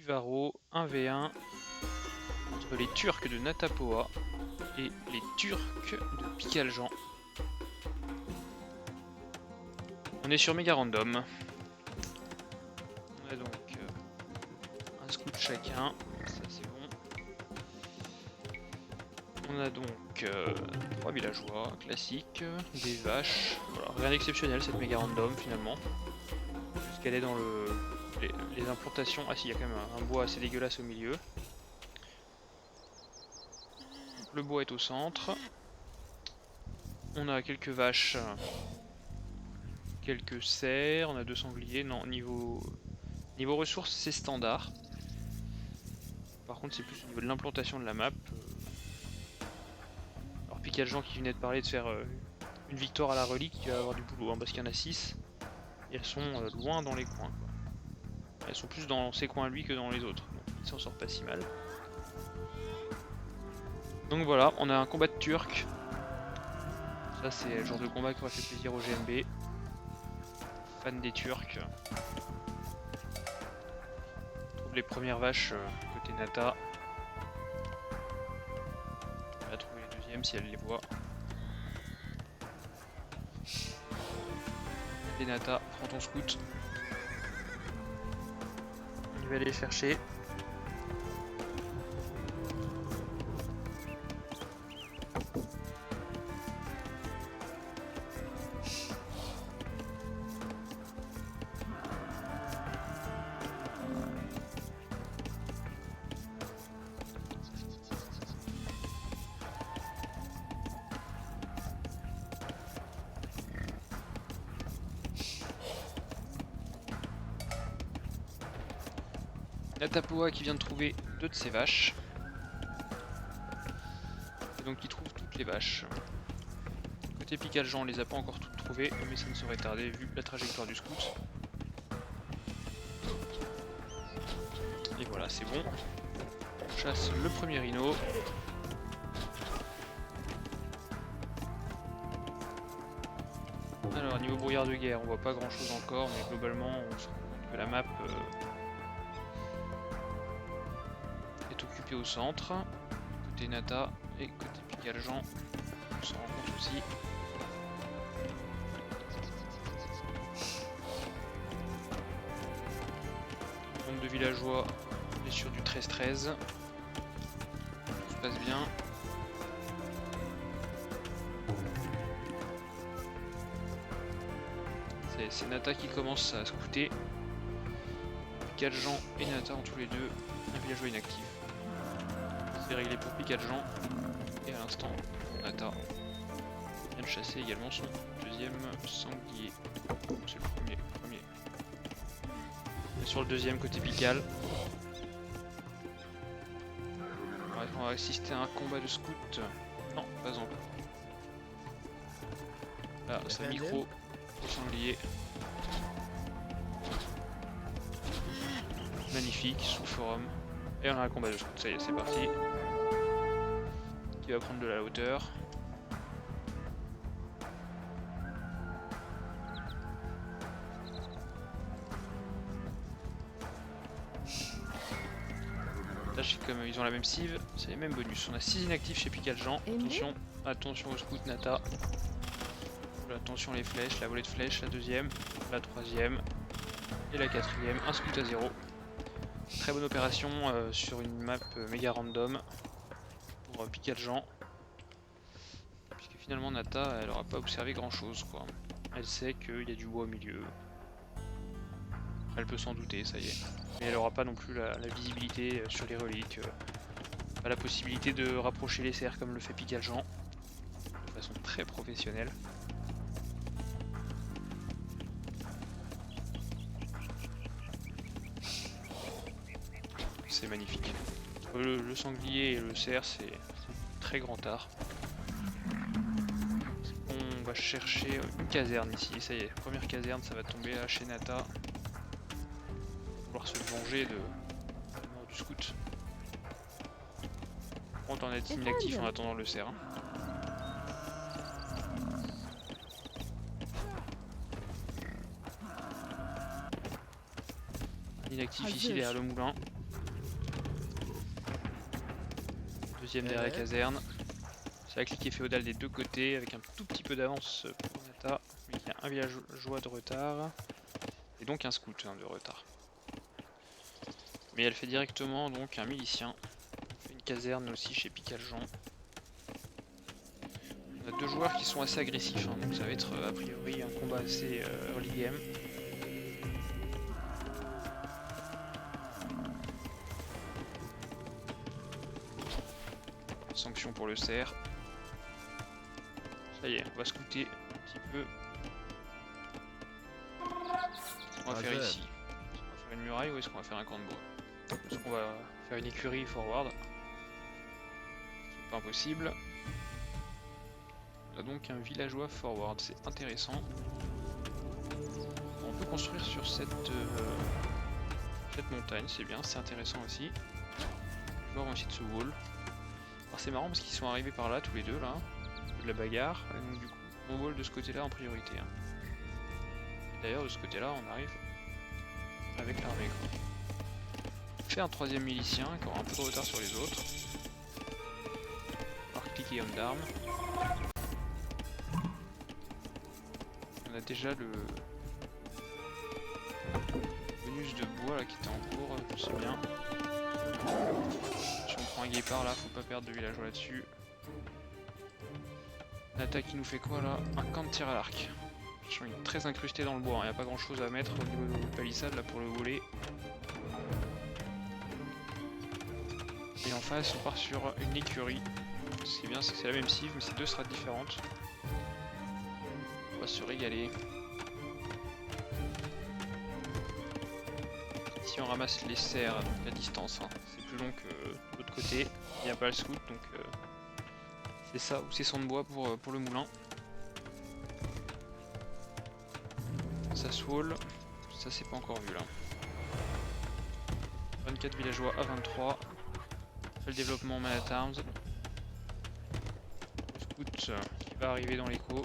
Varo, 1v1 entre les Turcs de Natapoa et les Turcs de Pikaljan. On est sur méga random. On a donc un scout chacun, ça c'est bon. On a donc 3 villageois classiques, des vaches, voilà, rien d'exceptionnel cette méga random finalement. Jusqu'elle est dans les implantations. Ah si, il y a quand même un bois assez dégueulasse au milieu. Le bois est au centre. On a quelques vaches, quelques cerfs, on a 2 sangliers. Non, niveau ressources c'est standard. Par contre c'est plus au niveau de l'implantation de la map. Alors Pikaljan qui venait de parler de faire une victoire à la relique, il va avoir du boulot hein, parce qu'il y en a 6. Et elles sont loin dans les coins quoi. Elles sont plus dans ses coins à lui que dans les autres. Donc il s'en sort pas si mal. Donc voilà, on a un combat de Turcs. Ça c'est le genre de combat qui aurait fait plaisir au GMB. Fan des Turcs. On trouve les premières vaches côté Nata. On va trouver les deuxièmes si elle les voit. Et Nata, prends ton scout. Il va aller les chercher. Natapoa qui vient de trouver 2 de ses vaches. Et donc il trouve toutes les vaches. Côté Pikaljan on les a pas encore toutes trouvées, mais ça ne saurait tarder vu la trajectoire du scout. Et voilà, c'est bon. On chasse le premier rhino. Alors niveau brouillard de guerre, on voit pas grand chose encore, mais globalement on se rend compte que la map est occupée au centre, côté Nata et côté Pikaljan, on s'en rend compte aussi. Nombre de villageois est sur du 13-13. Tout se passe bien. C'est Nata qui commence à scouter. Pikaljan et Nata ont tous les deux un villageois inactif. C'est réglé pour Pikaljan. Et à l'instant, Nata vient de chasser également son deuxième sanglier. C'est le premier. Et sur le deuxième côté Pikal. On va assister à un combat de scout. Non, pas encore. Là, c'est micro au sanglier. Magnifique, sous le forum. Et on a un combat de scout, ça y est, c'est parti. Qui va prendre de la hauteur. Là, comme ils ont la même cive, c'est les mêmes bonus. On a 6 inactifs chez Pikaljan. Attention, attention au scout Nata. Attention les flèches, la volée de flèches, la deuxième, la troisième et la quatrième. Un scout à 0. Très bonne opération sur une map méga random pour Pikaljan. Puisque finalement Nata, elle aura pas observé grand chose quoi. Elle sait qu'il y a du bois au milieu. Elle peut s'en douter, ça y est. Mais elle aura pas non plus la visibilité sur les reliques. Pas la possibilité de rapprocher les cerfs comme le fait Pikaljan. De façon très professionnelle. C'est magnifique. Le sanglier et le cerf, c'est très grand art. On va chercher une caserne ici, ça y est, première caserne, ça va tomber là chez Nata. On va vouloir se venger de la mort du scout. On va en être inactif en attendant le cerf. inactif ici derrière le moulin. Deuxième derrière la caserne. C'est la cliquet féodal des deux côtés avec un tout petit peu d'avance pour Nata. Mais il y a un villageois de retard. Et donc un scout de retard. Mais elle fait directement donc un milicien. Elle fait une caserne aussi chez Picaljean. On a deux joueurs qui sont assez agressifs, donc ça va être a priori un combat assez early game. Sanction pour le cerf. Ça y est, on va scouter un petit peu. Qu'est-ce qu'on va faire ici? Est-ce qu'on va faire une muraille ou est-ce qu'on va faire un camp de bois? Est-ce qu'on va faire une écurie forward? C'est pas impossible. On a donc un villageois forward, c'est intéressant. On peut construire sur cette montagne, c'est bien, c'est intéressant aussi. Les joueurs vont essayer de se wall. Alors c'est marrant parce qu'ils sont arrivés par là tous les deux là, de la bagarre, et donc du coup on wall de ce côté là en priorité. D'ailleurs de ce côté là on arrive avec l'armée. On fait un troisième milicien qui aura un peu de retard sur les autres. On va cliquer homme d'armes. On a déjà le bonus de bois là qui était en cours, c'est bien. Si on prend un guépard là, faut pas perdre de villageois là-dessus. Nata qui nous fait quoi là? Un camp de tir à l'arc. Il est très incrusté dans le bois, il n'y a pas grand chose à mettre au niveau de la palissade là pour le voler. Et en face on part sur une écurie. Ce qui est bien c'est que c'est la même cive mais c'est deux strates différentes. On va se régaler. Ici on ramasse les cerfs à distance, hein. C'est plus long que de l'autre côté, il n'y a pas le scout donc c'est ça ou c'est son de bois pour le moulin. Ça se wall, ça c'est pas encore vu là. 24 villageois à 23. On fait le développement man at arms. Le scout qui va arriver dans l'écho.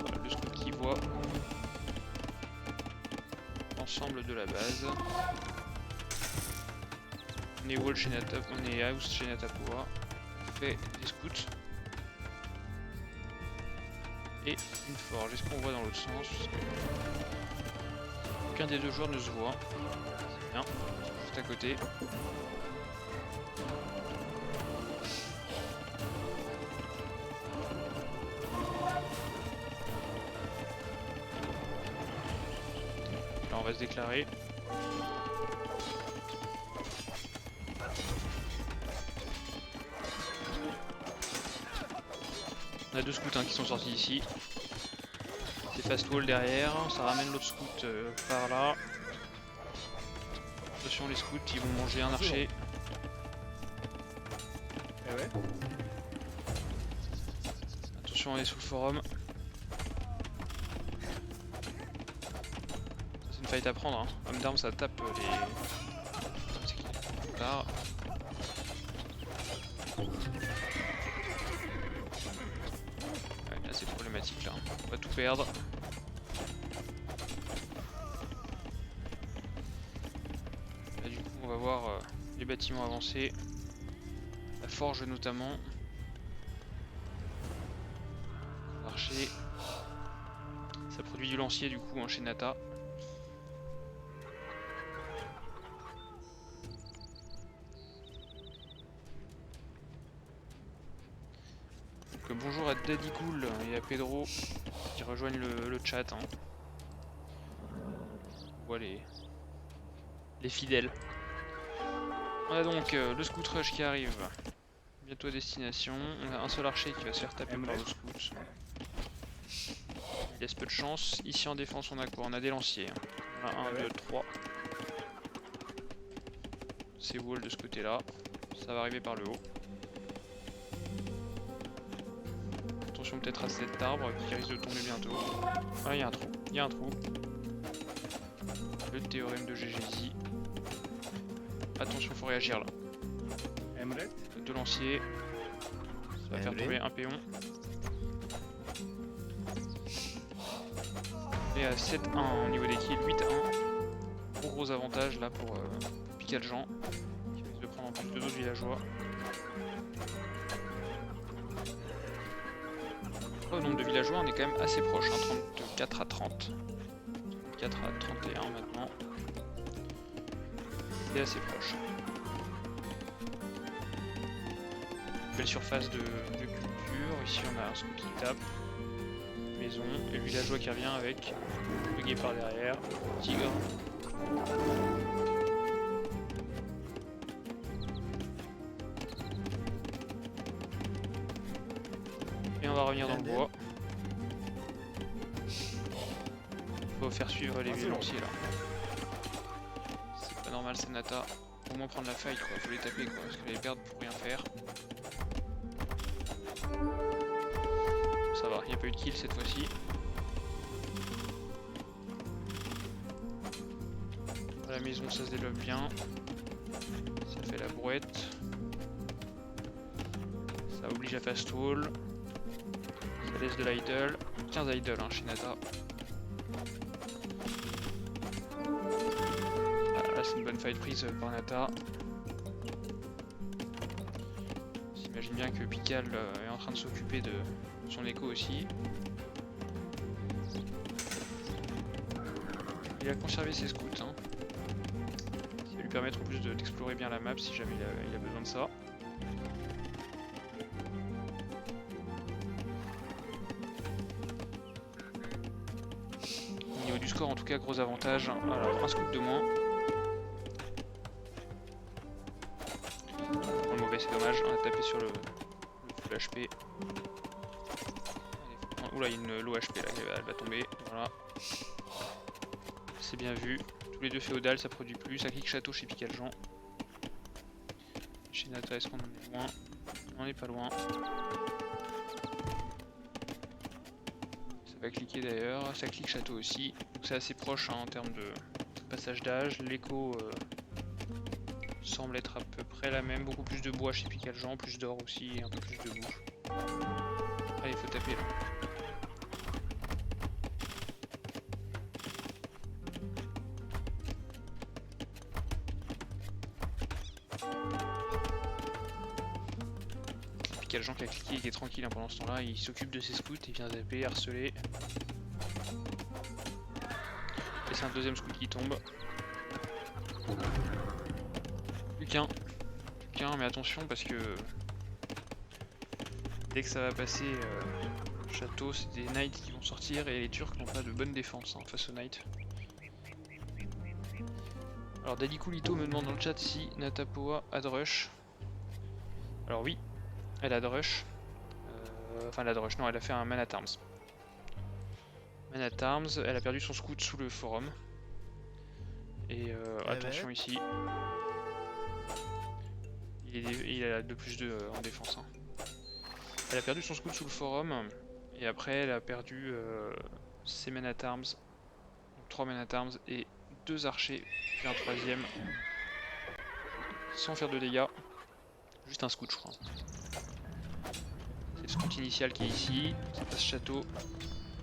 Voilà, le scout qui voit l'ensemble de la base. On est wall chez Nata, on est house chez Natapoa. On fait des scouts. Et une forge. Est-ce qu'on voit dans l'autre sens? Aucun des deux joueurs ne se voit. C'est bien. Juste à côté. Là on va se déclarer. On a deux scouts qui sont sortis d'ici. C'est fast wall derrière, ça ramène l'autre scout par là. Attention les scouts, ils vont manger un archer. Eh ouais. Attention on est sous le forum. C'est une fight à prendre, hein. Homme d'armes ça tape les... C'est qui là. C'est problématique là, on va tout perdre. Là du coup on va voir les bâtiments avancer, la forge notamment. L'archer, ça produit du lancier du coup chez Nata. Bonjour à Daddy Cool et à Pedro qui rejoignent le chat. Hein. On voit les fidèles. On a donc le scout rush qui arrive bientôt à destination. On a un seul archer qui va se faire taper par le scout. Il laisse peu de chance. Ici en défense on a quoi? On a des lanciers. On a 1, 2, 3. C'est wall de ce côté là. Ça va arriver par le haut. Attention peut-être à cet arbre qui risque de tomber bientôt. Ah, il y a un trou, il y a un trou. Le théorème de GGZ. Attention, faut réagir là. Deux lanciers. Ça va faire tomber un péon. est à 7-1 au niveau des kills, 8-1. Gros avantage là pour Picaljean, qui risque de prendre en plus deux autres villageois. Au nombre de villageois, on est quand même assez proche, hein, 34 à 30. 34 à 31 maintenant. C'est assez proche. Belle surface de culture. Ici on a un scout qui tape. Maison. Et le villageois qui revient avec le guépard derrière. Tigre. Et on va revenir dans le bois. Faut faire suivre les lanciers là. C'est pas normal, c'est Nata. Au moins prendre la fight quoi, faut les taper quoi, parce que les perdre pour rien faire. Ça va, il n'y a pas eu de kill cette fois-ci. À la maison ça se développe bien. Ça fait la brouette. Ça oblige à fast wall. Ça laisse de l'idle. 15 idle hein, chez Nata. Là c'est une bonne fight prise par Nata. J'imagine bien que Pical est en train de s'occuper de son écho aussi. Il a conservé ses scouts. Hein. Ça va lui permettre en plus d'explorer bien la map si jamais il a besoin de ça. Au niveau du score en tout cas gros avantage. Alors un scout de moins. C'est dommage, on a tapé sur le full HP. Oula, il y a une low HP là, elle va tomber. Voilà. C'est bien vu. Tous les deux féodales, ça produit plus. Ça clique château chez Picaljean. Chez Nata, est-ce qu'on en est loin? On n'est pas loin. Ça va cliquer d'ailleurs. Ça clique château aussi. Donc c'est assez proche hein, en termes de passage d'âge. L'écho semble être à peu près la même, beaucoup plus de bois chez Picaljean, plus d'or aussi et un peu plus de bouffe. Allez, il faut taper là. Picaljean qui a cliqué et qui est tranquille hein, pendant ce temps-là, il s'occupe de ses scouts, il vient zapper, harceler. Et c'est un deuxième scout qui tombe. Plus qu'un, mais attention parce que dès que ça va passer château, c'est des knights qui vont sortir et les Turcs n'ont pas de bonne défense hein, face aux knights. Alors Dadikulito me demande dans le chat si Natapoa a de rush. Alors oui, elle a de rush. Enfin elle a de rush, non elle a fait un man at arms. Man at arms, elle a perdu son scout sous le forum. Et attention ici. Il a 2+2 en défense. Hein. Elle a perdu son scout sous le forum. Et après elle a perdu ses men at arms. Donc 3 men at arms et 2 archers. Puis un troisième. Sans faire de dégâts. Juste un scout je crois. C'est le scout initial qui est ici. Ça passe château.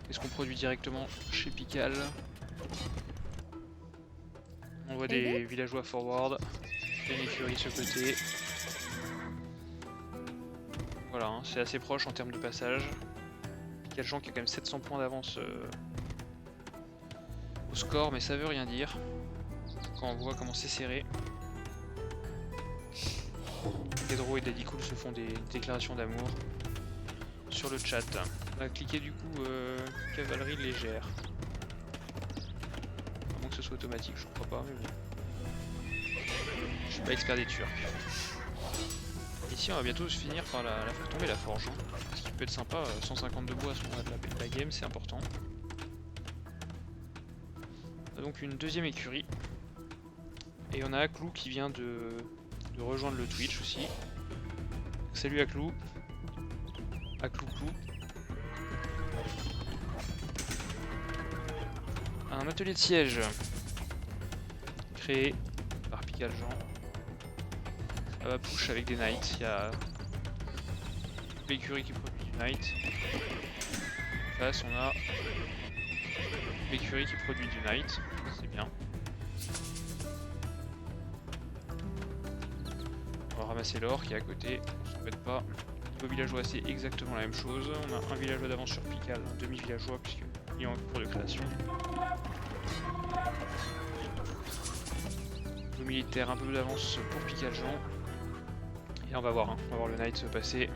Qu'est-ce qu'on produit directement chez Pical? On voit des villageois forward. Une écurie de ce côté. Voilà, hein, c'est assez proche en termes de passage. Picaljean qui a quand même 700 points d'avance au score, mais ça veut rien dire. Quand on voit comment c'est serré. Pedro et Dadikul se font des déclarations d'amour sur le chat. On va cliquer du coup cavalerie légère. À moins que ce soit automatique, je crois pas, mais bon. Je suis pas expert des Turcs. Ici on va bientôt se finir par la faire tomber la forge. Hein. Ce qui peut être sympa, 150 de bois à ce moment de la game, c'est important. On a donc une deuxième écurie. Et on a Aklou qui vient de rejoindre le Twitch aussi. Salut Aklou. Aklou-Clou. Un atelier de siège créé par Picaljean. Ça va push avec des knights. Il y a l'écurie qui produit du knight. En face on a L'écurie qui produit du Knight, c'est bien. On va ramasser l'or qui est à côté, on s'embête pas. Niveau villageois c'est exactement la même chose. On a un villageois d'avance sur Pical, un demi-villageois puisqu'il est en cours de création. Niveau militaire un peu d'avance pour Pical Jean. Et on va voir le Knight se passer.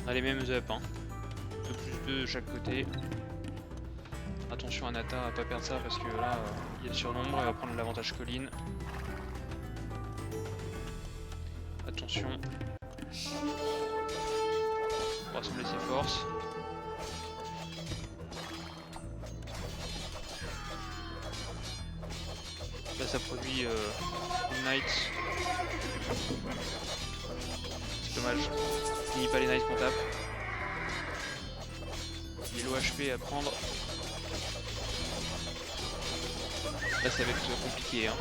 On a les mêmes up, hein. 2+2 de chaque côté. Attention à Nata à pas perdre ça parce que là il y a le surnombre, elle va prendre l'avantage colline. Attention. On va rassembler ses forces. Là ça produit une Knight. C'est dommage. Il finit pas les Knights qu'on tape. Il y a l'OHP à prendre. Là ça va être compliqué hein.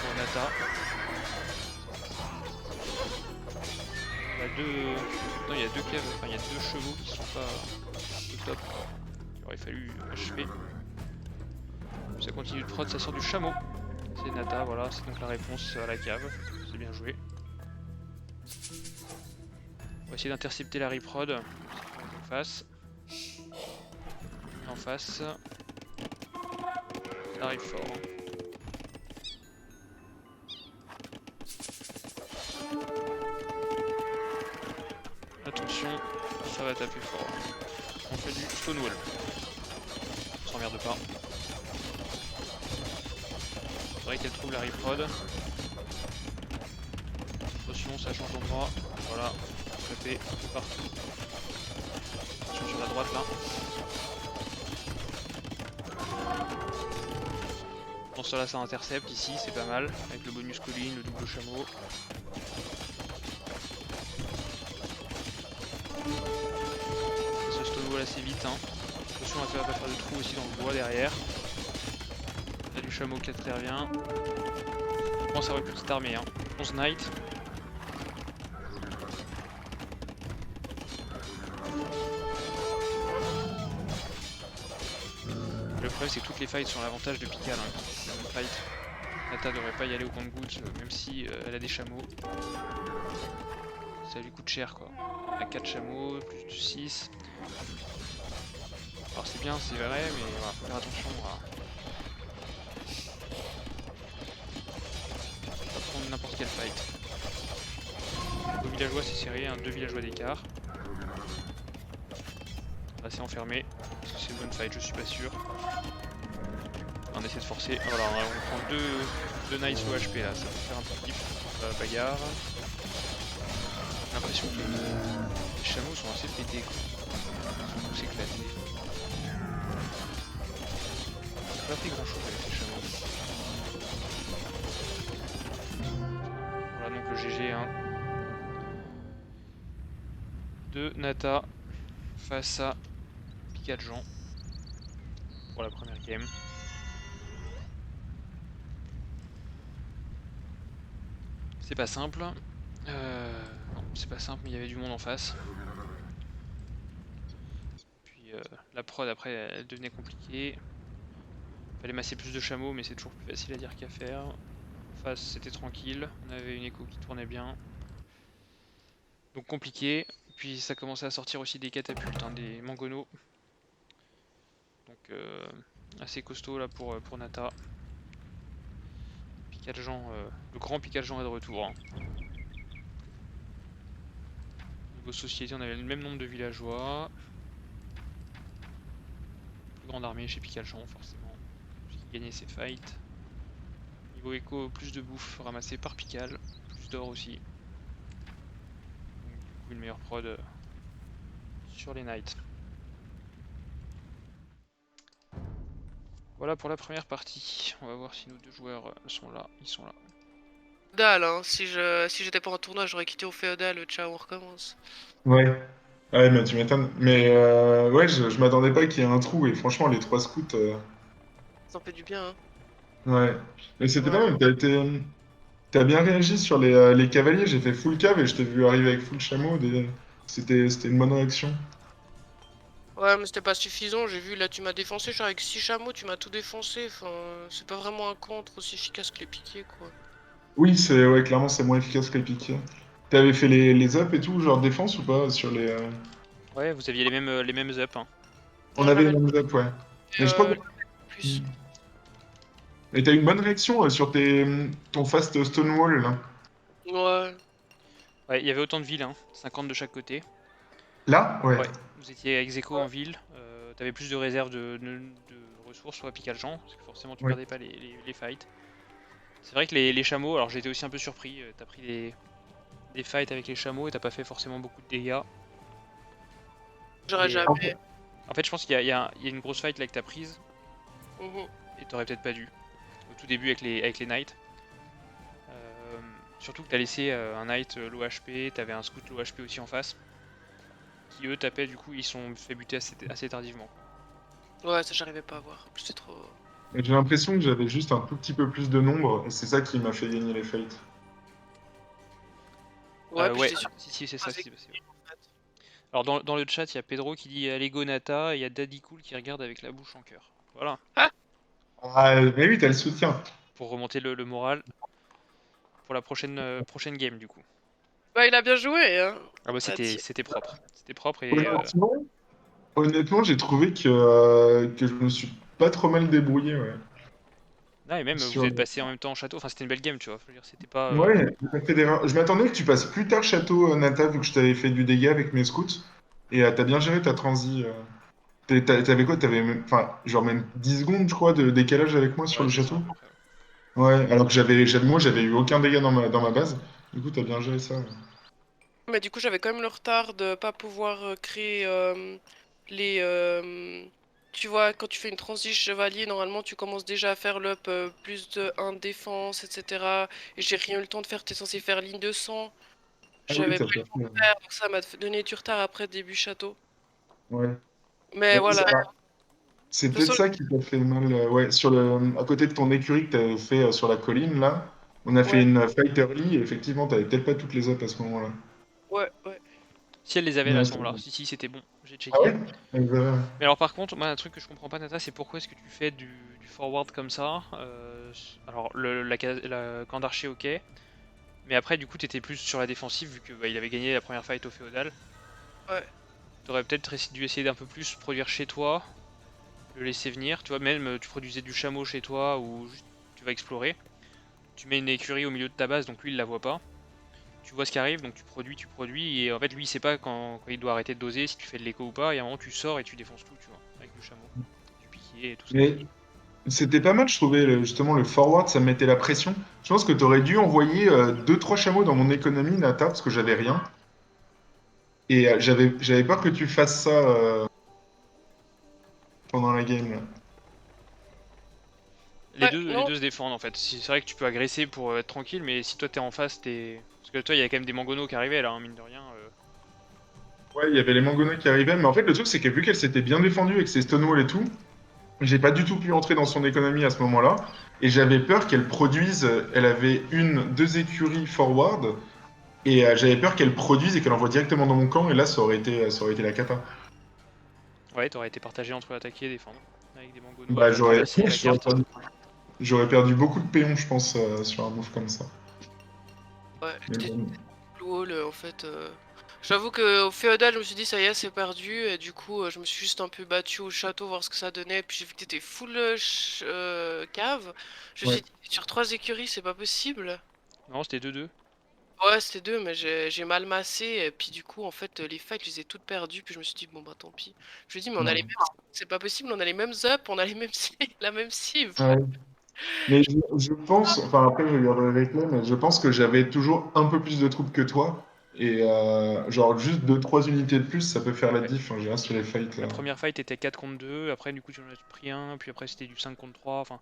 Pour Nata. Non, il y a deux caves, enfin il y a deux chevaux qui sont pas au top. Il aurait fallu achever. Ça continue de prod, ça sort du chameau. C'est Nata, voilà, c'est donc la réponse à la cave. C'est bien joué. On va essayer d'intercepter la reprod. En face. En face. Ça arrive fort. Hein. Attention, ça va taper fort. On fait du Stonewall. On s'emmerde pas. Faudrait qu'elle trouve la reprod. Attention, ça change d'endroit. Voilà, tapé partout. Attention sur la droite là. Bon, ça là ça intercepte ici, c'est pas mal. Avec le bonus colline, le double chameau. Assez vite hein. Attention à pas faire de trou aussi dans le bois derrière. Il y a du chameau qui intervient. Je pense avoir une petite armée hein. 11 Knight. Le problème c'est que toutes les fights sont à l'avantage de Pical hein. Fight. Nata devrait pas y aller au compte-gouttes même si elle a des chameaux. Ça lui coûte cher quoi. À 4 chameaux, plus de 6. Alors c'est bien, c'est vrai, mais voilà, faut faire attention à pas prendre n'importe quel fight. Au villageois c'est serré, hein, 2 villageois d'écart. Assez enfermé, est-ce que c'est une bonne fight? Je suis pas sûr. On essaie de forcer, voilà, on prend 2 nice OHP là, ça peut faire un peu diff, bagarre. J'ai l'impression que les chameaux sont assez pétés quoi. Ils sont tous éclatés. Pas fait grand chose avec les chameaux. Voilà donc le GG hein. De Nata face à Pical Jean pour la première game. C'est pas simple. Non, c'est pas simple mais il y avait du monde en face. Puis la prod après elle devenait compliquée. Fallait masser plus de chameaux mais c'est toujours plus facile à dire qu'à faire. En face c'était tranquille, on avait une écho qui tournait bien. Donc compliqué, puis ça commençait à sortir aussi des catapultes, hein, des mangonos. Donc assez costaud là pour Nata. Pical Jean, le grand Pical Jean est de retour. Hein. Niveau société on avait le même nombre de villageois. Plus grande armée chez Pical Jean forcément. Qui gagnait ses fights. Niveau écho, plus de bouffe ramassée par Pical, plus d'or aussi. Donc, du coup une meilleure prod sur les Knights. Voilà pour la première partie. On va voir si nos deux joueurs sont là. Ils sont là. Féodal, hein. Si j'étais pas en tournoi, j'aurais quitté au féodal. Ciao, on recommence. Ouais. Ouais, mais tu m'étonnes. Mais ouais, je m'attendais pas qu'il y ait un trou. Et franchement, les 3 scouts. Ça en fait du bien, hein. Ouais. Mais c'était pas Ouais. mal. T'as bien réagi sur les cavaliers. J'ai fait full cave et je t'ai vu arriver avec full chameau. C'était une bonne réaction. Ouais, mais c'était pas suffisant. J'ai vu, là, tu m'as défoncé. Je suis avec 6 chameaux, tu m'as tout défoncé. Enfin, c'est pas vraiment un contre aussi efficace que les piquets, quoi. Oui, ouais, clairement, c'est moins efficace que les piquets. T'avais fait les ups et tout, genre défense ou pas sur les. Ouais, vous aviez les mêmes up. Hein. On Non, avait j'avais les mêmes ups, ouais. Mais je crois que. plus. Et t'as eu une bonne réaction sur ton fast Stonewall là. Ouais. Ouais, il y avait autant de villes, hein, 50 de chaque côté. Là? Ouais. Ouais, vous étiez ex aequo en ville, t'avais plus de réserves de ressources, soit pique Jean, parce que forcément tu Ouais. perdais pas les fights. C'est vrai que les chameaux, alors j'étais aussi un peu surpris, t'as pris des fights avec les chameaux et t'as pas fait forcément beaucoup de dégâts. J'aurais Et jamais. en fait, je pense qu'il y a une grosse fight là que t'as prise, Mhm. et t'aurais peut-être pas dû, au tout début avec les knights. Euh, Surtout que t'as laissé un knight low HP, t'avais un scout low HP aussi en face, qui eux tapaient, du coup ils sont fait buter assez tardivement. Ouais, ça, j'arrivais pas à voir. J'étais trop. Et j'ai l'impression que j'avais juste un tout petit peu plus de nombre, et c'est ça qui m'a fait gagner les fights. Ouais, puis Ouais, j'étais sur si, c'est ça 3 qui s'est passé. Ouais. équipes, en fait. Alors dans le chat, il y a Pedro qui dit allez go Nata, et il y a Daddy Cool qui regarde avec la bouche en cœur. Voilà, Ah, Ah, mais oui, t'as le soutien. pour remonter le moral pour la prochaine game du coup. bah, il a bien joué, hein. Ah bah T'as dit. c'était propre. C'était propre et Honnêtement, honnêtement, j'ai trouvé que je me suis pas trop mal débrouillé, ouais. non, et même vous Sur... êtes passé en même temps en château, enfin c'était une belle game, tu vois. Je veux dire, c'était pas Ouais, j'ai pas fait d'erreur. Je m'attendais que tu passes plus tard château, Nata, vu que je t'avais fait du dégât avec mes scouts. Et t'as bien géré ta transi. T'avais quoi? T'avais enfin, genre même 10 secondes, je crois, de décalage avec moi sur ouais, le c'est ça château. à peu près. Ouais. Ouais, alors que moi, j'avais eu aucun dégât dans ma base. Du coup, t'as bien géré ça. Ouais. Mais du coup, j'avais quand même le retard de pas pouvoir créer les. Tu vois, quand tu fais une transition chevalier, normalement, tu commences déjà à faire l'up plus de 1 défense, etc. Et j'ai rien eu le temps de faire. T'es censé faire ligne de sang. Ah oui, J'avais t'as pas pas eu le temps fait. de faire, donc ça m'a donné du retard après début château. Ouais. Mais Ouais, voilà. De c'est toute peut-être façon, ça qui t'a fait mal. Ouais, à côté de ton écurie que t'avais fait sur la colline, là, on a fait ouais, une fight early, et effectivement, t'avais peut-être pas toutes les ups à ce moment-là. ouais. Si elle les avait là, à Ouais, ce moment-là, si c'était bon, j'ai ah checké. ouais? Exact. Mais alors par contre, moi un truc que je comprends pas Nata, c'est pourquoi est-ce que tu fais du forward comme ça. Alors la camp d'archer ok, mais après du coup t'étais plus sur la défensive vu que bah, il avait gagné la première fight au féodal. Ouais. T'aurais peut-être dû essayer d'un peu plus produire chez toi, le laisser venir, tu vois, même tu produisais du chameau chez toi ou juste tu vas explorer. Tu mets une écurie au milieu de ta base donc lui il la voit pas. Tu vois ce qui arrive donc tu produis et en fait lui il sait pas quand il doit arrêter de doser, si tu fais de l'écho ou pas, et à un moment tu sors et tu défonces tout, tu vois, avec du chameau, du piquier et tout ça. Mais c'était pas mal, je trouvais, justement, le forward, ça me mettait la pression. Je pense que t'aurais dû envoyer 2-3 chameaux dans mon économie, Nata, parce que j'avais rien. Et j'avais peur que tu fasses ça pendant la game, là. Les Ouais, deux, les non. deux se défendent en fait. C'est vrai que tu peux agresser pour être tranquille, mais si toi t'es en face, t'es. Parce que toi, il y a quand même des mangonos qui arrivaient là, hein, mine de rien. Ouais, il y avait les mangonaux qui arrivaient, mais en fait, le truc, c'est que vu qu'elle s'était bien défendue avec ses stonewall et tout, j'ai pas du tout pu entrer dans son économie à ce moment-là. Et j'avais peur qu'elle produise, elle avait deux écuries forward, et j'avais peur qu'elle produise et qu'elle envoie directement dans mon camp, et là, ça aurait été la cata. Ouais, t'aurais été partagé entre attaquer et défendre. Avec des mangonos à Bah, pas traverser la j'aurais carte. perdu, j'aurais perdu beaucoup de péons, je pense, sur un move comme ça. Ouais, Mais j'étais bon. wall en fait. J'avoue que au féodal, je me suis dit ça y est, c'est perdu. Et du coup, je me suis juste un peu battu au château voir ce que ça donnait. Puis j'ai vu que t'étais full cave. Je me Ouais. suis dit sur 3 écuries, c'est pas possible. Non, c'était 2-2. Ouais, c'était 2, mais j'ai mal massé. Et puis du coup, en fait, les fights, je les ai toutes perdues. Puis je me suis dit, bon bah tant pis. Je me suis dit, mais on a les Ouais. mêmes. C'est pas possible, on a les mêmes up, on a les mêmes la même cible. Ouais. Mais je pense, enfin après je regarderai les replays, mais je pense que j'avais toujours un peu plus de troupes que toi. Et genre juste deux trois unités de plus, ça peut faire la Ouais. diff en général sur les fights là. La première fight était 4 contre 2, après du coup tu en as pris un, puis après c'était du 5 contre 3. Enfin,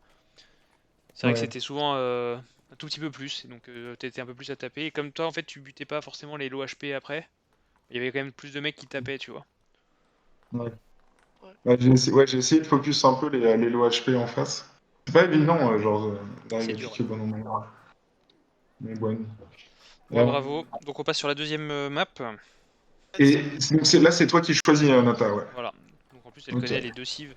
c'est vrai que Ouais, c'était souvent un tout petit peu plus, et donc t'étais un peu plus à taper. Et comme toi, en fait, tu butais pas forcément les low HP après, il y avait quand même plus de mecs qui tapaient, tu vois. ouais. Ouais. Ouais, j'ai essayé de focus un peu les low HP en face. C'est pas évident, genre, C'est d'arriver à dur, ouais. piquer au bon moment. Mais bon. Bon, bah, bravo. Donc on passe sur la deuxième map. Et donc là, c'est toi qui choisis, Nata, ouais. Voilà. plus, elle Ok. connaît les 2 cives.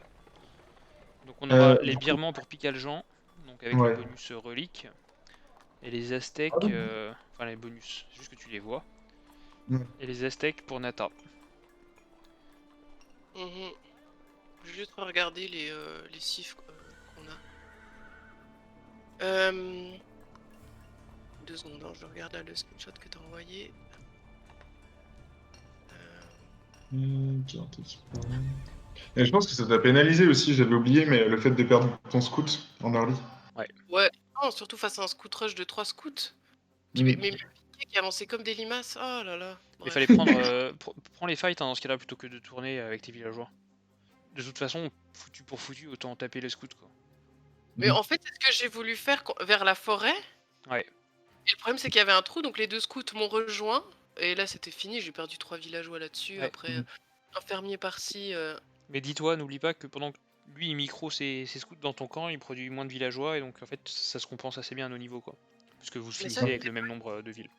Donc on aura les Du coup, birmans pour Picaljan, donc avec ouais. le bonus relique. Et les Ah aztèques, oui. enfin les bonus, c'est juste que tu les vois. Ouais. Et les aztèques pour Nata. Mhm. Je vais juste regarder les cifs qu'on a. 2 secondes, hein, je regarde là le screenshot que t'as envoyé. Carte explorer. Et je pense que ça t'a pénalisé aussi, j'avais oublié, mais le fait de perdre ton scout en early. Ouais, non, surtout face à un scout rush de 3 scouts. Mm. Mais qui avançait comme des limaces. Oh là là. Il Bref. fallait prendre prends les fights hein, dans ce cas-là plutôt que de tourner avec tes villageois. De toute façon, foutu pour foutu, autant taper les scouts quoi. Mais en fait, c'est ce que j'ai voulu faire vers la forêt. Ouais. Et le problème, c'est qu'il y avait un trou, donc les 2 scouts m'ont rejoint. Et là, c'était fini. J'ai perdu 3 villageois là-dessus. Ouais. Après, un fermier par-ci. Mais dis-toi, n'oublie pas que pendant que lui il micro ses scouts dans ton camp, il produit moins de villageois et donc en fait ça se compense assez bien à nos niveaux quoi. Puisque vous Mais finissez ça, avec le même nombre de villes.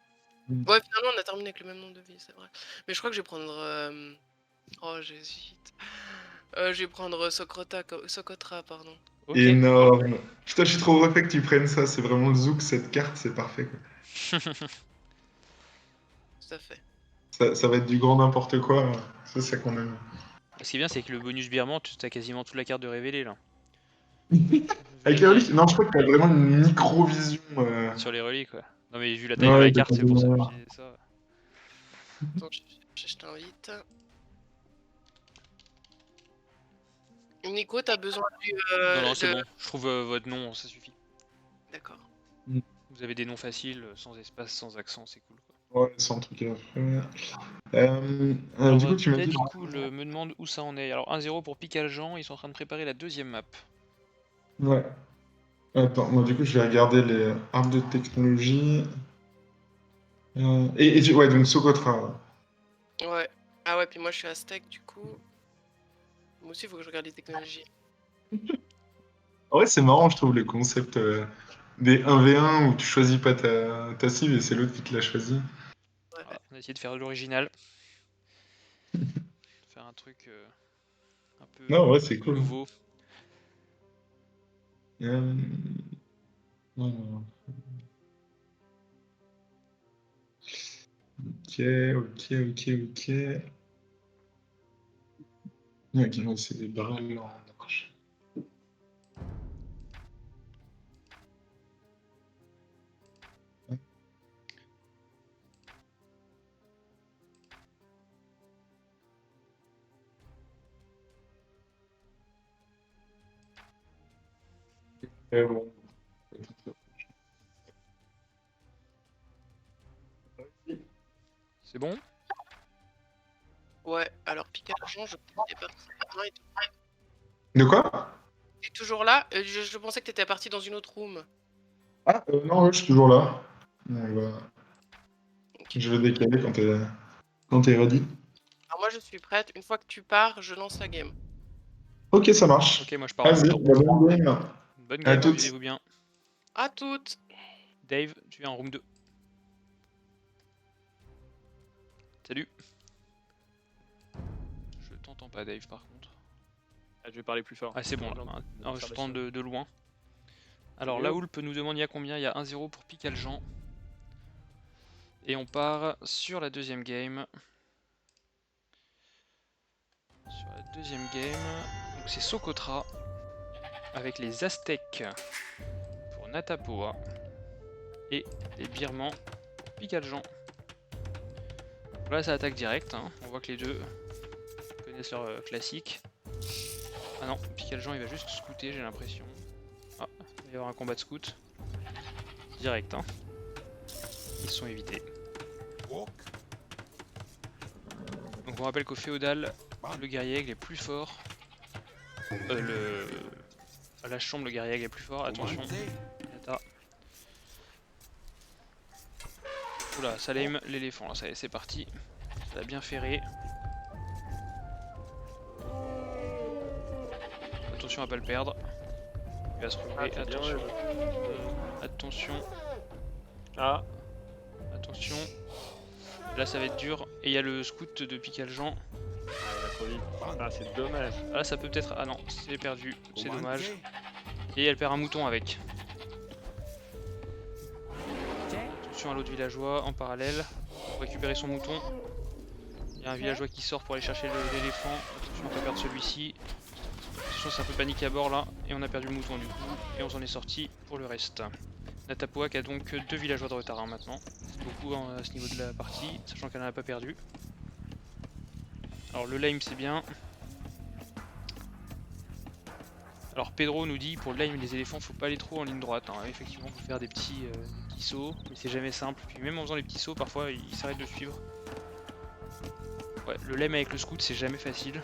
ouais, finalement, on a terminé avec le même nombre de vies, c'est vrai. Mais je crois que je vais prendre. Oh, j'hésite. Je vais prendre Socotra, pardon. Ok. Énorme. Putain, je suis trop refait que tu prennes ça, c'est vraiment le zouk, cette carte, c'est parfait. Quoi. Tout à fait. Ça va être du grand n'importe quoi, c'est ça qu'on aime. Ce qui est bien c'est que le bonus birman, tu as quasiment toute la carte de révélé là. Avec les reliques, non, je crois que t'as vraiment une micro-vision. Sur les reliques quoi. Non mais vu la taille de Ouais, la de carte, c'est pour ça que mémoire. je disais ça. Donc, je t'invite. Nico, t'as besoin Non non c'est de... bon, je trouve votre nom, ça suffit. D'accord. Vous avez des noms faciles, sans espace, sans accent, c'est cool quoi. Ouais, c'est un truc à faire. Alors, Du coup, tu m'as dit. Dead Cool me demande où ça en est. Alors 1-0 pour Picaljan, ils sont en train de préparer la deuxième map. Ouais. Attends, moi du coup, je vais regarder les armes de technologie. Ouais, donc Socotra. Ouais. Ah ouais, puis moi, je suis Aztèque, du coup. Moi aussi, il faut que je regarde les technologies. En vrai, c'est marrant, je trouve, le concept des 1v1 où tu choisis pas ta cible et c'est l'autre qui te l'a choisi. Ouais. Voilà, on a essayé de faire de l'original. Faire un truc un peu Non, ouais, c'est cool. nouveau. Euh, non. Ok, ok. Ok, ouais, c'est des barrels en arche. Bon. C'est bon? Ouais, alors Picardon, je pensais que t'étais parti. Non, De quoi? t'es toujours là? Je pensais que t'étais parti dans une autre room. Ah, non, ouais, je suis toujours là. On va- Ok. Je vais décaler quand t'es ready. Alors moi, je suis prête. Une fois que tu pars, je lance la game. Ok, ça marche. Ok, moi je pars en même Vas-y, temps. bah, bonne game. Bonne À game, toutes. amusez-vous bien. À toutes! Dave, tu viens en room 2. Salut. Je t'entends pas Dave par contre. Ah, je vais parler plus fort. Ah c'est bon là, hein. Non, je t'entends de loin. Alors mieux. Laoulp nous demande il y a combien? Il y a 1-0 pour Picaljan. Et on part sur la deuxième game. Sur la deuxième game, donc c'est Socotra avec les Aztèques pour Natapoa et les Birmans pour Picaljan. Donc là ça attaque direct, hein. On voit que les deux connaissent leur classique. Ah non, Picaljan il va juste scouter j'ai l'impression. Ah, il va y avoir un combat de scout. Direct, hein. Ils se sont évités. Donc on rappelle qu'au féodal, le guerrier aigle est plus fort. À la chambre, le guerrier aigle est plus fort. Attention. Nata. Oula, ça l'aime l'éléphant. Là, ça y est, c'est parti. Ça a bien ferré. Attention à pas le perdre. Il va se relever. Attention. Attention. Ah, Attention. Là, ça va être dur. Et il y a le scout de Picaljan. il va trop vite. Ah, c'est dommage. Ah, là, ça peut peut-être... Ah non, c'est perdu, c'est dommage. Et elle perd un mouton avec. Attention à l'autre villageois en parallèle, pour récupérer son mouton. Il y a un villageois qui sort pour aller chercher l'éléphant. Attention, on peut perdre celui-ci. Attention, c'est un peu panique à bord là. Et on a perdu le mouton du coup. Et on s'en est sorti pour le reste. Natapoa qui a donc 2 villageois de retard maintenant. C'est beaucoup à ce niveau de la partie, sachant qu'elle n'en a pas perdu. Alors le lame c'est bien. Alors Pedro nous dit pour le lame les éléphants faut pas aller trop en ligne droite. Hein. Effectivement faut faire des petits sauts, mais c'est jamais simple. Puis même en faisant les petits sauts parfois ils s'arrêtent de suivre. Ouais, le lame avec le scout c'est jamais facile.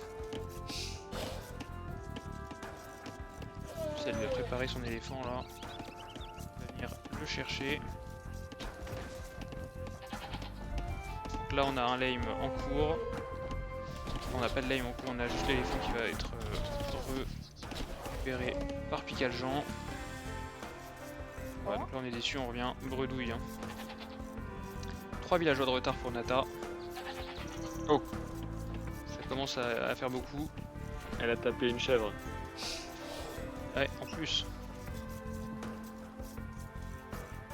Elle lui a préparé son éléphant là. On va venir le chercher. Donc là on a un lame en cours. On n'a pas de lame en cours, on a juste l'éléphant qui va être récupéré par Picaljean. Ouais, donc là on est déçu, on revient bredouille. Hein. 3 villageois de retard pour Nata. Oh, ça commence à faire beaucoup. Elle a tapé une chèvre. Ouais, en plus.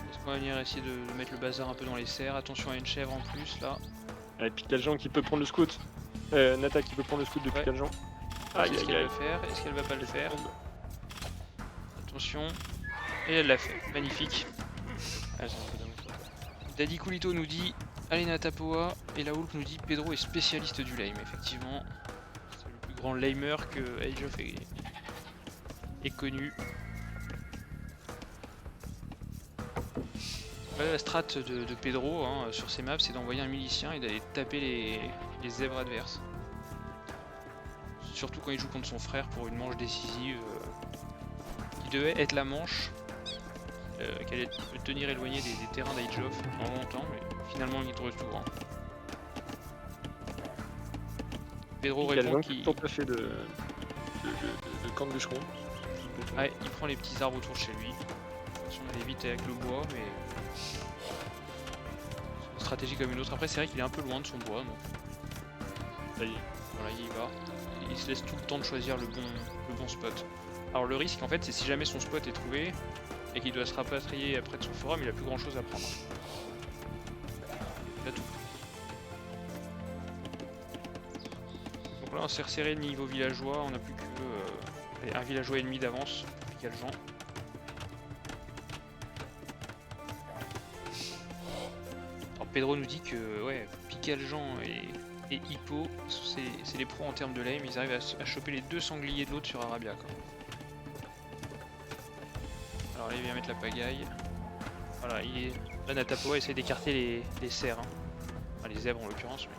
Est-ce qu'on va venir essayer de mettre le bazar un peu dans les serres? Attention à une chèvre en plus là. Et Picaljean qui peut prendre le scout. Nata qui peut prendre le scout de Picaljean. Aïe Est-ce aïe qu'elle aïe. va faire? Est-ce qu'elle va pas le faire? Attention. Et elle l'a fait. Magnifique. Ah, j'ai un peu d'amour. Daddy Coolito nous dit allez Natapoa. Et la Hulk nous dit Pedro est spécialiste du lame. Effectivement. C'est le plus grand lamer que Age of est connu. La strat de Pedro hein, sur ces maps c'est d'envoyer un milicien et d'aller taper les zèbres adverses. Surtout quand il joue contre son frère pour une manche décisive qui devait être la manche qui allait le tenir éloigné des terrains d'Age of pendant longtemps, mais finalement il est de retour. Hein. Pedro répond Picaljean qu'il qui tente à fait de camp de bûcheron. ouais, il prend les petits arbres autour de chez lui. Attention on allait vite avec le bois, mais c'est une stratégie comme une autre. Après c'est vrai qu'il est un peu loin de son bois, donc Ça y est. voilà, il y va. Il se laisse tout le temps de choisir le bon spot. Alors le risque en fait c'est si jamais son spot est trouvé et qu'il doit se rapatrier après de son forum, il a plus grand chose à prendre. Il a tout. Donc là on s'est resserré le niveau villageois, on n'a plus que un villageois ennemi d'avance, Picaljean. Alors Pedro nous dit que ouais, Picaljean et Hippo, c'est les pros en termes de lame, ils arrivent à choper les 2 sangliers de l'autre sur Arabia quoi. Alors là il vient mettre la pagaille. Voilà, là Natapoa essaie d'écarter les cerfs, hein. Enfin, les zèbres en l'occurrence, mais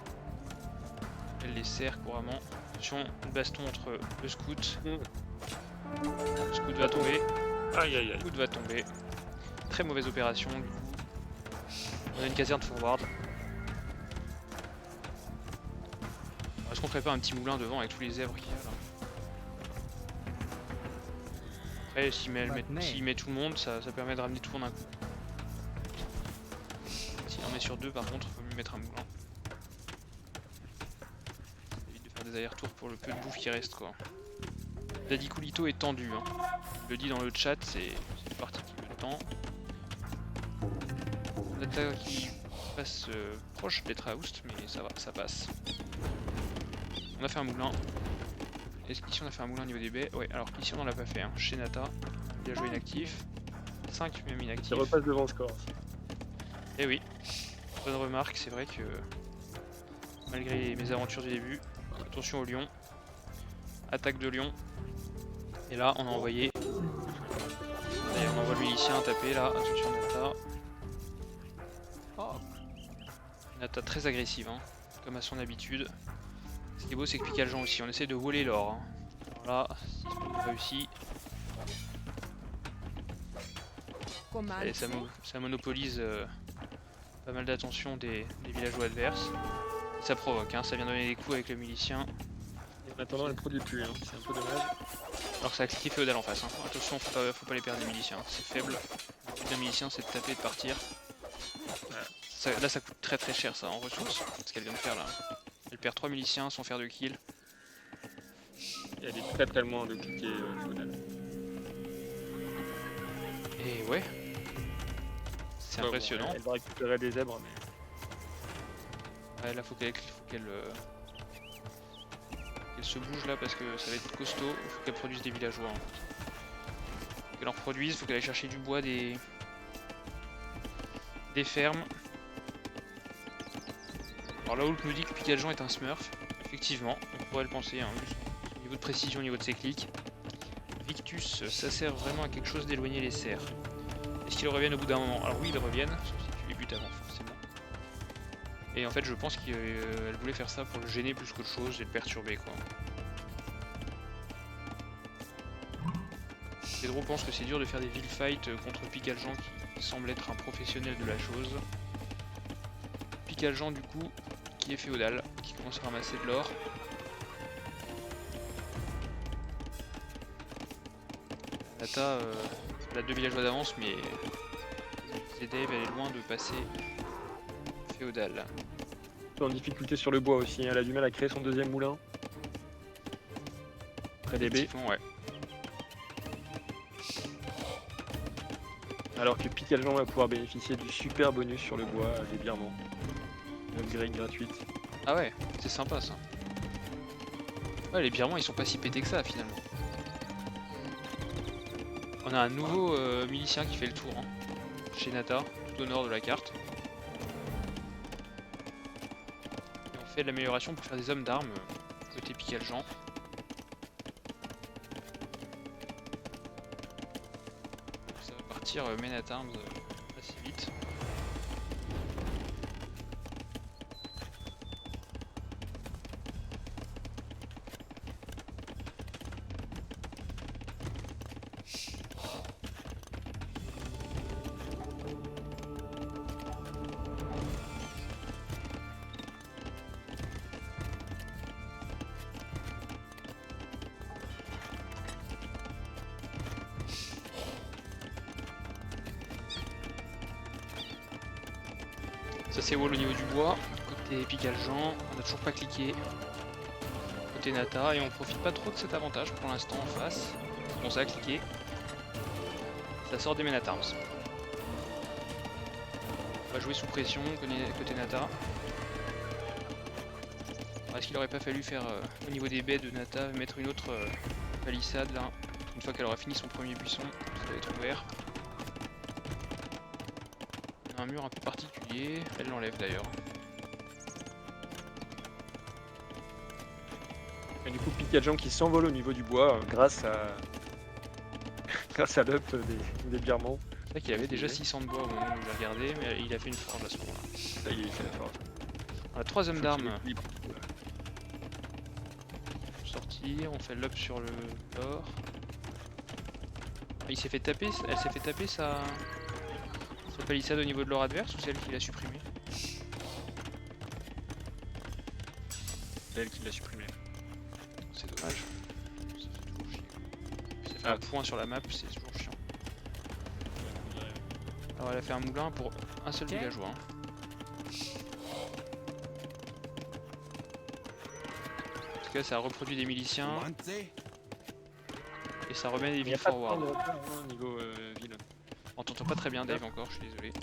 elle les serre couramment. Attention, baston entre le scout. Le scout va tomber. Aïe aïe aïe. Le scout va tomber. Très mauvaise opération du coup. On a une caserne forward. Est-ce qu'on ferait pas un petit moulin devant avec tous les zèbres qu'il y a là? Après s'il met tout le monde, ça permet de ramener tout le monde d'un coup. S'il en met sur 2 par contre, il faut lui mettre un moulin. Ça évite de faire des allers-retours pour le peu de bouffe qui reste quoi. Daddy Coolito est tendu, hein. Il le dit dans le chat, c'est une partie qui me tend. Nata qui passe proche d'être à Oust, mais ça va, ça passe. On a fait un moulin. Est-ce qu'ici on a fait un moulin au niveau des baies? Ouais, alors ici on l'a pas fait, hein. Chez Nata, il a joué inactif. 5 même inactif. Il repasse devant le score. Et oui, bonne remarque, c'est vrai que malgré mes aventures du début, attention au lion. Attaque de lion. Et là on a envoyé. Et on envoie le milicien taper là, attention Nata. Oh. Nata très agressive, hein, comme à son habitude. Ce qui est beau c'est que Picaljean aussi, on essaie de voler l'or. Hein. Alors là, si on réussit. Et ça monopolise pas mal d'attention des villageois adverses. Et ça provoque, hein, ça vient donner des coups avec le milicien. En attendant, elle produit plus, hein. C'est un peu dommage. Alors que ça a cliqué féodal en face. Hein. Attention, faut pas les perdre les miliciens, c'est faible. Le but d'un milicien c'est de taper et de partir. Là ça coûte très cher ça en ressources, ce qu'elle vient de faire là. Elle perd 3 miliciens sans faire de kill. elle est très très loin de cliquer féodal. Et ouais. C'est impressionnant. Elle va récupérer des zèbres, mais... Ouais, là faut qu'elle se bouge là parce que ça va être costaud. Il faut qu'elle produise des villageois. Hein. Faut qu'elle en reproduise, faut qu'elle aille chercher du bois, des fermes. Alors là, Hulk nous dit que Picaljean est un smurf. Effectivement, on pourrait le penser, hein, vu son niveau de précision au niveau de ses clics. Victus, ça sert vraiment à quelque chose d'éloigner les cerfs. Est-ce qu'ils reviennent au bout d'un moment? Alors oui, ils reviennent, sauf si tu les butes avant, forcément. Et en fait, je pense qu'elle voulait faire ça pour le gêner plus qu'autre chose et le perturber, quoi. Pedro pense que c'est dur de faire des vil fights contre Picaljean qui semble être un professionnel de la chose. Picaljean, du coup, qui est féodal, qui commence à ramasser de l'or. Nata, elle a 2 villageois d'avance, mais Zedave, elle est loin de passer féodal. En difficulté sur le bois aussi, elle a du mal à créer son deuxième moulin. Près des baies. Effectivement, ouais. Alors que Picaljean va pouvoir bénéficier du super bonus sur le bois, des birements. Une upgrade gratuite. Ah ouais, c'est sympa ça. Ouais, les birements ils sont pas si pétés que ça finalement. On a un nouveau milicien qui fait le tour, hein, chez Nata, tout au nord de la carte. Et on fait de l'amélioration pour faire des hommes d'armes côté Picaljean. Ça va partir Men at Arms assez vite. Ça c'est wall au niveau du bois, côté Picaljean, on n'a toujours pas cliqué. Côté Nata, et on profite pas trop de cet avantage pour l'instant en face. Bon, ça a cliqué. Ça sort des Men at Arms. On va jouer sous pression côté Nata. Est-ce qu'il aurait pas fallu faire au niveau des baies de Nata, mettre une autre palissade là, une fois qu'elle aura fini son premier buisson, ça doit être ouvert. Un mur un peu particulier, elle l'enlève d'ailleurs. Et du coup Picaljean qui s'envole au niveau du bois grâce à grâce à l'up des birements. C'est vrai qu'il avait déjà 600 de bois au moment où j'ai regardé, mais il a fait une forge à ce moment-là. Ça y est, il fait la forge. On a 3 hommes d'armes. Sortir, on fait l'up sur le l'or. Il s'est fait taper, elle s'est fait taper sa palissade au niveau de l'or adverse ou celle qu'il a supprimée? C'est elle qui l'a supprimé. C'est dommage. Ça fait toujours chier. Ça fait un point sur la map, c'est toujours chiant. Alors elle a fait un moulin pour un seul villageois. Hein. En tout cas ça a reproduit des miliciens. Et ça remet des villes forward. Niveau ville. On t'entend pas très bien Dave encore, je suis désolé.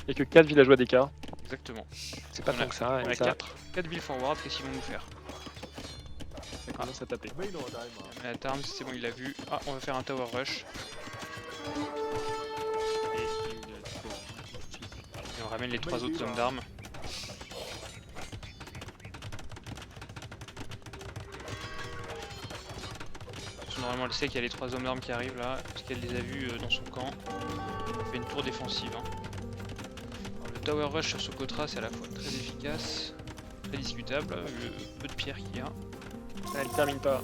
Il n'y a que 4 villageois d'écart. Exactement. C'est pas tant que ça. On a 4 villes forward, qu'est-ce qu'ils vont nous faire? Ça commence à taper. La Tarms, c'est bon, il l'a vu. Ah, on va faire un tower rush. Et on ramène les 3 autres hommes d'armes. Normalement elle sait qu'il y a les 3 hommes d'armes qui arrivent là, parce qu'elle les a vus dans son camp. Elle fait une tour défensive. Hein. Alors, le tower rush sur Socotra c'est à la fois très efficace, très discutable, le peu de pierres qu'il y a. Ah, elle termine pas,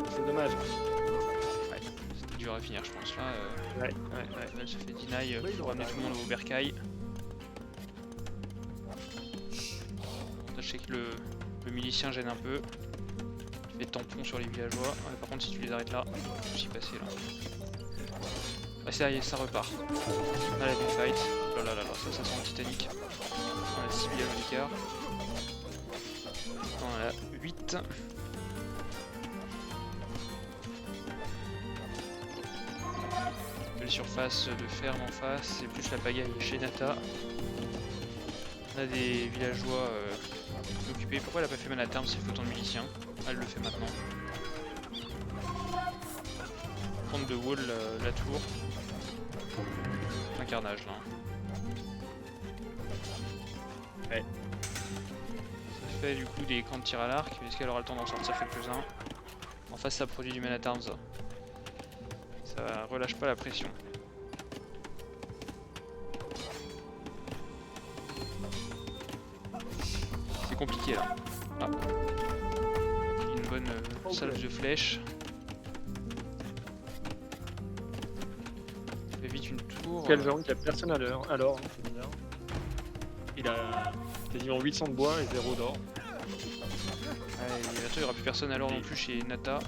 c'est dommage. Ouais, c'était dur à finir je pense là. Ouais. Elle se fait deny pour ramener tout le monde au bercail. Je sais que le milicien gêne un peu. Les tampons sur les villageois. Ouais, par contre si tu les arrêtes là, je suis passé là. Ah ça y est, ça repart. On a la build fight. Oh là là là, ça sent le Titanic. On a 6 villageois d'écart. On a 8. surfaces de ferme en face, c'est plus la pagaille chez Nata. On a des villageois occupés. Pourquoi elle a pas fait Manatarm s'il faut autant de miliciens? Elle le fait maintenant. Prendre de wall la tour. C'est un carnage là. Ouais. Ça fait du coup des camps de tir à l'arc. Est-ce qu'elle aura le temps d'en sortir quelques-uns? En face ça produit du Manatarm ça. Ça relâche pas la pression. C'est compliqué là. Ah. Une bonne salve de flèches. Ça fait vite une tour. Quel genre qui a personne à l'heure, alors, hein, c'est bizarre. Il a quasiment 800 de bois et 0 d'or. Ouais, il n'y aura plus personne alors non plus chez Nata.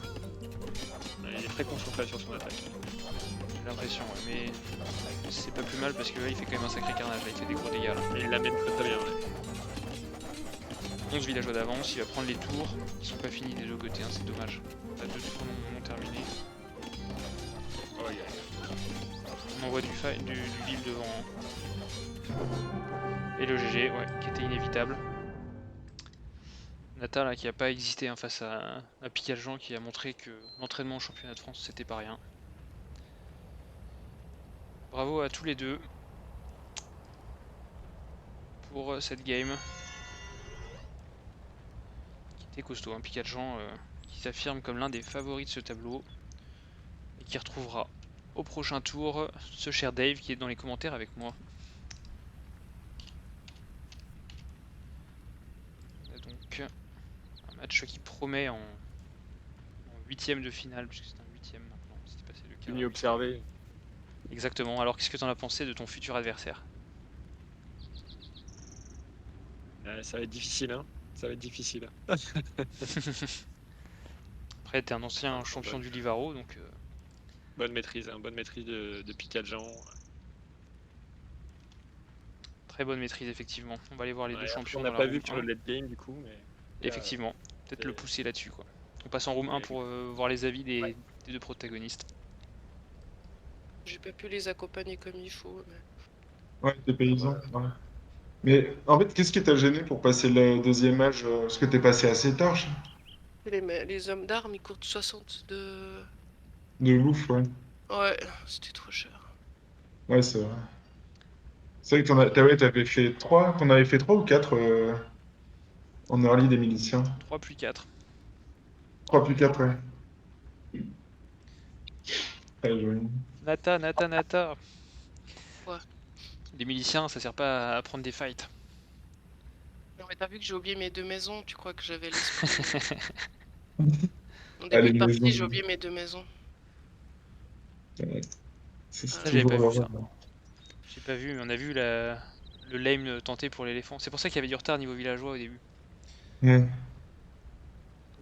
Il est très concentré sur son attaque. J'ai l'impression, ouais, mais c'est pas plus mal parce que là il fait quand même un sacré carnage, là il fait des gros dégâts là. Et il l'amène très bien. Ouais. 11 villageois d'avance, il va prendre les tours, qui sont pas finis des deux côtés, hein, c'est dommage. Là, 2 tours non terminés. Oh, yeah. On envoie du deal devant. Hein. Et le GG, ouais, qui était inévitable. Nata là qui a pas existé hein, face à Picaljean qui a montré que l'entraînement au championnat de France c'était pas rien. Bravo à tous les deux pour cette game. Qui était costaud, hein, Picaljean qui s'affirme comme l'un des favoris de ce tableau. Et qui retrouvera au prochain tour ce cher Dave qui est dans les commentaires avec moi. Donc un match qui promet en 8ème de finale, puisque c'est un 8ème maintenant, c'était passé le Mieux observé. Exactement, alors qu'est-ce que tu en as pensé de ton futur adversaire? Ça va être difficile, hein. Ça va être difficile. Après t'es un ancien champion du Livaro, donc... Bonne maîtrise, hein. Bonne maîtrise de Picaljean. Très bonne maîtrise effectivement, on va aller voir les deux champions. On n'a pas vu sur le late game du coup, mais... Effectivement, peut-être le pousser là-dessus quoi. On passe en room 1 pour voir les avis des deux protagonistes. J'ai pas pu les accompagner comme il faut. Mais... Ouais, t'es paysan. Ouais. Mais en fait, qu'est-ce qui t'a gêné pour passer le deuxième âge? Parce que t'es passé assez tard. Les hommes d'armes ils coûtent 60 de... De ouf, ouais. Ouais, c'était trop cher. Ouais, c'est vrai. C'est vrai que t'avais fait 3, t'en avais fait 3 ou 4 en early des miliciens. 3 puis 4. 3 plus 4, ouais. Très joli. Nata. Ouais. Les miliciens ça sert pas à prendre des fights. Non mais t'as vu que j'ai oublié mes 2 maisons, tu crois que j'avais l'esprit. En Ah, les début de partie, maisons. j'ai oublié mes 2 maisons. Ouais. C'est Ah, j'avais pas toujours vu ça. l'horreur. J'ai pas vu, mais on a vu le lame tenté pour l'éléphant. C'est pour ça qu'il y avait du retard niveau villageois au début. Ouais.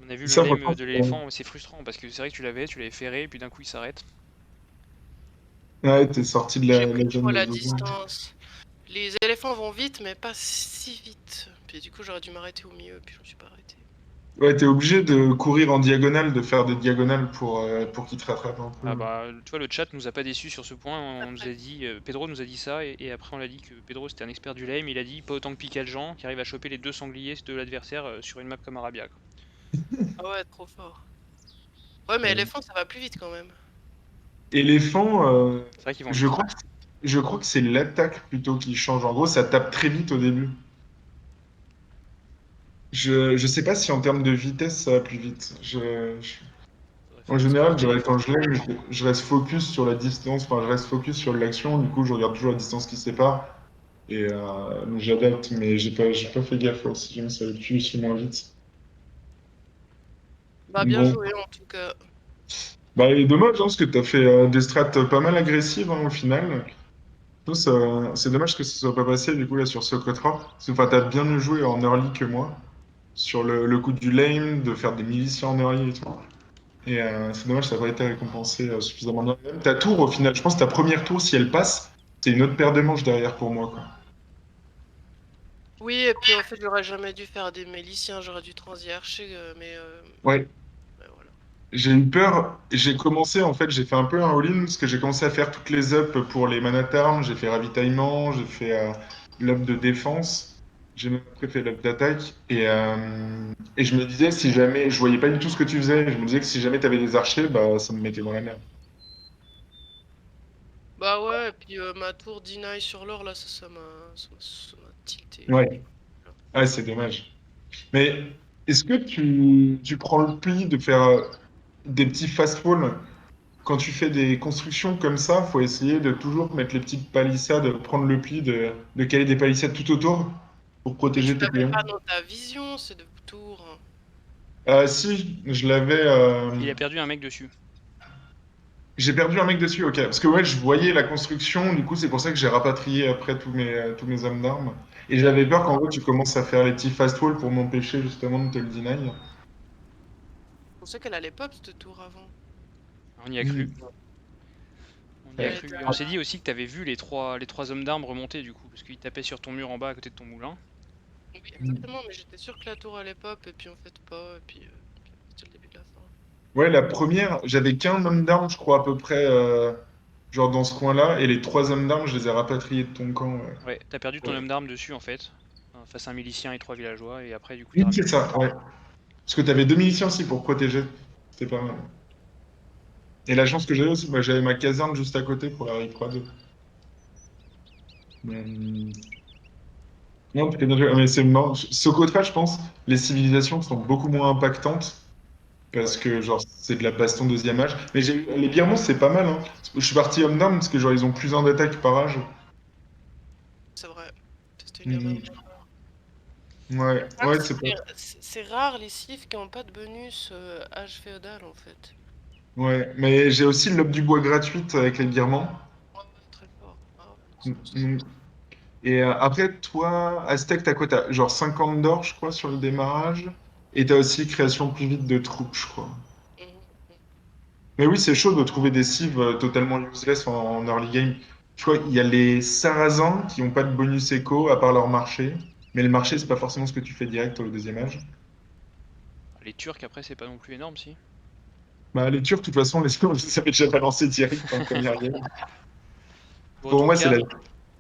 On a vu Ça, le lame franchement, de l'éléphant, c'est frustrant parce que c'est vrai que tu l'avais ferré, et puis d'un coup il s'arrête. Ouais, t'es sorti de J'ai la pris zone la de Zozo. distance. Les éléphants vont vite, mais pas si vite. Puis du coup, j'aurais dû m'arrêter au milieu, puis je me suis pas arrêté. Ouais, t'es obligé de courir en diagonale, de faire des diagonales pour qu'il te rattrape un peu. Ah bah, tu vois, le chat nous a pas déçus sur ce point. On nous a dit, Pedro nous a dit ça, et après on l'a dit que Pedro c'était un expert du lame. Il a dit pas autant que Picaljean qui arrive à choper les 2 sangliers de l'adversaire sur une map comme Arabia. Quoi. Ah ouais, trop fort. Ouais, mais éléphant, ça va plus vite quand même. Éléphant, C'est vrai qu'ils vont je vite. crois que c'est l'attaque plutôt qui change. En gros, ça tape très vite au début. Je sais pas si en termes de vitesse ça va plus vite. En général, quand je l'aime, je reste focus sur la distance, enfin, je reste focus sur l'action, du coup, je regarde toujours la distance qui sépare et j'adapte, mais j'ai pas fait gaffe ouais, si jamais ça va plus ou moins vite. Bah, bien Bon, joué en tout cas. bah, et dommage, hein, parce que t'as fait des strats pas mal agressives hein, au final. C'est dommage que ça soit pas passé du coup là sur Socotra. Parce que enfin, t'as bien mieux joué en early que moi sur le coup du lame, de faire des miliciens en early et tout. Et c'est dommage, ça n'a pas été récompensé suffisamment bien. Même ta tour, au final, je pense que ta première tour, si elle passe, c'est une autre paire de manches derrière pour moi, quoi. Oui, et puis en fait, j'aurais jamais dû faire des méliciens, j'aurais dû transi archer, mais Ouais, voilà. J'ai eu peur. J'ai commencé, en fait, j'ai fait un peu un all-in parce que j'ai commencé à faire toutes les ups pour les manatarmes. J'ai fait ravitaillement, j'ai fait l'up de défense. J'ai même après fait l'up d'attaque. Et je me disais, si jamais, je voyais pas du tout ce que tu faisais. Je me disais que si jamais tu avais des archers, bah, ça me mettait dans la merde. Bah ouais, et puis ma tour deny sur l'or, là, ça m'a tilté. Ouais. Ah, c'est dommage. Mais est-ce que tu prends le pli de faire des petits fast-fall? Quand tu fais des constructions comme ça, faut essayer de toujours mettre les petites palissades, prendre le pli de caler des palissades tout autour pour Mais tu protéger tes l'avais clients. pas dans ta vision, ces deux tours. Si, je l'avais. Il a perdu un mec dessus. J'ai perdu un mec dessus, ok. Parce que ouais, je voyais la construction, du coup, c'est pour ça que j'ai rapatrié après tous mes hommes d'armes. Et j'avais peur qu'en gros, tu commences à faire les petits fast-walls pour m'empêcher justement de te le deny. On sait qu'elle allait pop cette tour avant. On y a cru. On y a Elle cru. était Et on s'est dit aussi que t'avais vu les trois hommes d'armes remonter du coup, parce qu'ils tapaient sur ton mur en bas à côté de ton moulin. Oui, exactement, mais j'étais sûr que la tour allait pop, et puis en fait pas, et puis c'était le début de la fin. Ouais, la première, j'avais qu'un homme d'armes, je crois, à peu près, genre dans ce coin-là. Et les 3 hommes d'armes, je les ai rapatriés de ton camp. Ouais. Ouais, t'as perdu ton Ouais. homme d'arme dessus en fait, face à un milicien et 3 villageois, et après du coup Oui, t'as c'est récupéré. ça, ouais. Parce que tu avais 2 miliciens aussi pour protéger. C'était pas mal. Et la chance que j'avais aussi, bah, j'avais ma caserne juste à côté pour la Rive 2. Non, t'es bien joué. Ah, mais c'est marrant. Socotra, je pense, les civilisations sont beaucoup moins impactantes parce Ouais. que genre c'est de la baston deuxième âge. Mais les Birmans, c'est pas mal, hein. Je suis parti homme d'armes parce que genre ils ont plus un d'attaque par âge. C'est vrai, c'était une erreur. Mhm. Ouais, Le problème, ouais, c'est c'est que pas. c'est rare les cifs qui n'ont pas de bonus âge féodal en fait. Ouais, mais j'ai aussi le lobe du bois gratuite avec les Birmans. Ouais, ouais, très fort. Ah ouais, non, Mhm. Et après, toi, Aztec, t'as quoi? T'as genre 50 d'or, je crois, sur le démarrage. Et t'as aussi création plus vite de troupes, je crois. Mhm. Mais oui, c'est chaud de trouver des cives totalement useless en early game. Tu vois, il y a les Sarrasins qui n'ont pas de bonus éco à part leur marché. Mais le marché, c'est pas forcément ce que tu fais direct au deuxième âge. Les Turcs après c'est pas non plus énorme si. Bah, les Turcs, de toute façon, ça fait déjà balancé direct en première game. Bon en Pour tout moi, c'est cas, la.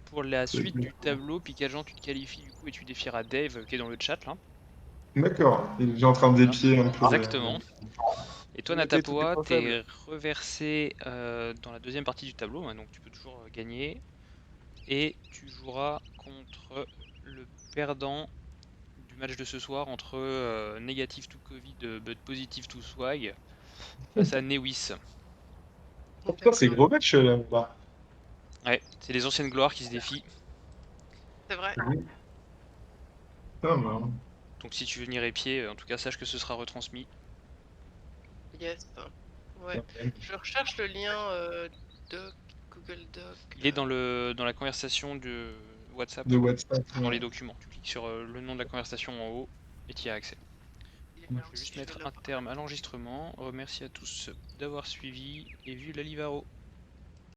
pour la suite du tableau, Picagent tu te qualifies du coup et tu défieras Dave qui est dans le chat là. D'accord. Il est déjà en train Voilà. d'épier un peu. Exactement. Et toi Tout est Natapoa, pensable. t'es reversé dans la deuxième partie du tableau, hein, donc tu peux toujours gagner. Et tu joueras contre le perdant du match de ce soir entre Negative to Covid but Positive to Swag face à Newis. Oh, putain, c'est gros match là. Ouais, c'est les anciennes gloires qui se défient. C'est vrai. Putain, bah. Donc si tu veux venir épier, en tout cas sache que ce sera retransmis. Yes. Ouais. Je recherche le lien Doc, Google Doc. Il est dans la conversation de WhatsApp, De WhatsApp. dans Ouais. les documents. Tu cliques sur le nom de la conversation en haut et tu y as accès. Il est Je là vais aussi, juste je vais mettre le un voir. terme à l'enregistrement. Remercie à tous d'avoir suivi et vu la Livaro.